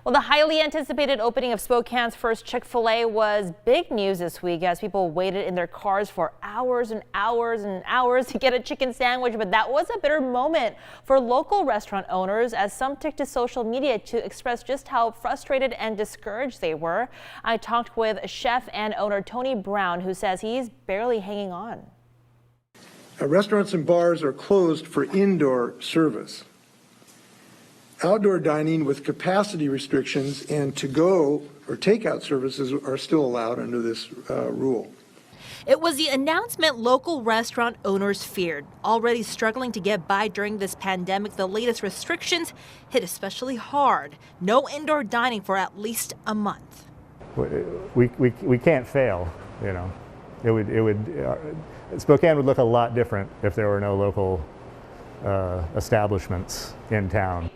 Well, the highly anticipated opening of Spokane's first Chick-fil-A was big news this week as people waited in their cars for hours and hours and hours to get a chicken sandwich. But that was a bitter moment for local restaurant owners as some took to social media to express just how frustrated and discouraged they were. I talked with chef and owner Tony Brown, who says he's barely hanging on. Restaurants and bars are closed for indoor service. Outdoor dining with capacity restrictions and to-go or takeout services are still allowed under this rule. It was the announcement local restaurant owners feared. Already struggling to get by during this pandemic, the latest restrictions hit especially hard. No indoor dining for at least a month. We can't fail, you know. Spokane would look a lot different if there were no local establishments in town.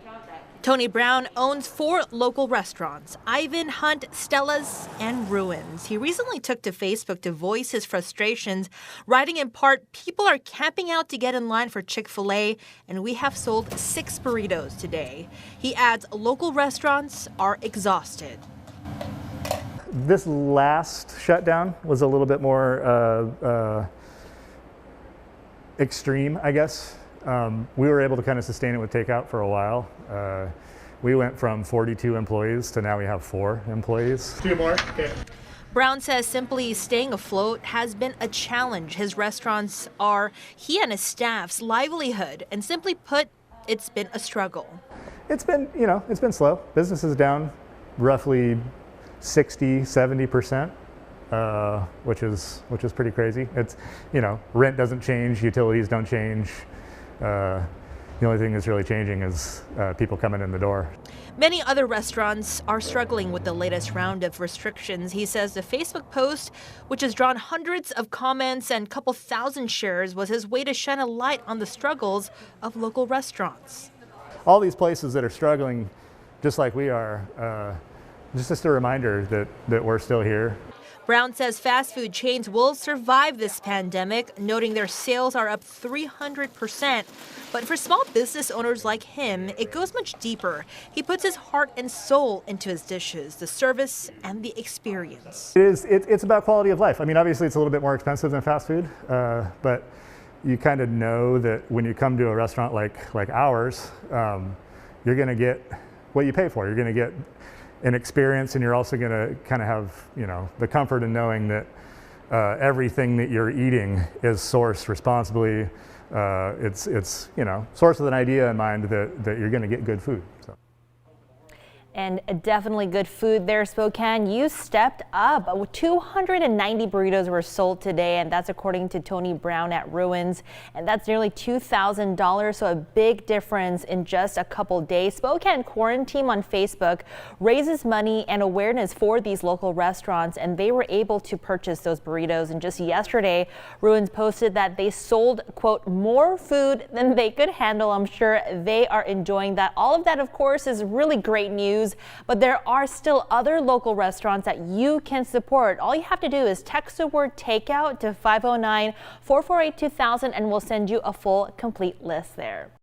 Tony Brown owns 4 local restaurants: Ivan, Hunt, Stella's, and Ruins. He recently took to Facebook to voice his frustrations, writing in part, "People are camping out to get in line for Chick-fil-A, and we have sold 6 burritos today." He adds local restaurants are exhausted. This last shutdown was a little bit more extreme, I guess. We were able to kind of sustain it with takeout for a while. We went from 42 employees to now we have 4 employees. 2 more? Okay. Brown says simply staying afloat has been a challenge. His restaurants are he and his staff's livelihood, and simply put, it's been a struggle. It's been, it's been slow. Business is down roughly 60-70%. Which is pretty crazy. It's, rent doesn't change, utilities don't change. The only thing that's really changing is people coming in the door. Many other restaurants are struggling with the latest round of restrictions. He says the Facebook post, which has drawn hundreds of comments and a couple thousand shares, was his way to shine a light on the struggles of local restaurants. All these places that are struggling, just like we are, just a reminder that we're still here. Brown says fast food chains will survive this pandemic, noting their sales are up 300%. But for small business owners like him, it goes much deeper. He puts his heart and soul into his dishes, the service, and the experience. It's about quality of life. I mean, obviously it's a little bit more expensive than fast food, but you kind of know that when you come to a restaurant like ours, you're going to get what you pay for. You're going to get an experience, and you're also going to kind of have, the comfort in knowing that everything that you're eating is sourced responsibly. It's sourced with an idea in mind that you're going to get good food. So. And definitely good food there, Spokane. You stepped up. 290 burritos were sold today, and that's according to Tony Brown at Ruins. And that's nearly $2,000, so a big difference in just a couple days. Spokane Quarantine on Facebook raises money and awareness for these local restaurants, and they were able to purchase those burritos. And just yesterday, Ruins posted that they sold, quote, more food than they could handle. I'm sure they are enjoying that. All of that, of course, is really great news. But there are still other local restaurants that you can support. All you have to do is text the word takeout to 509-448-2000 and we'll send you a full complete list there.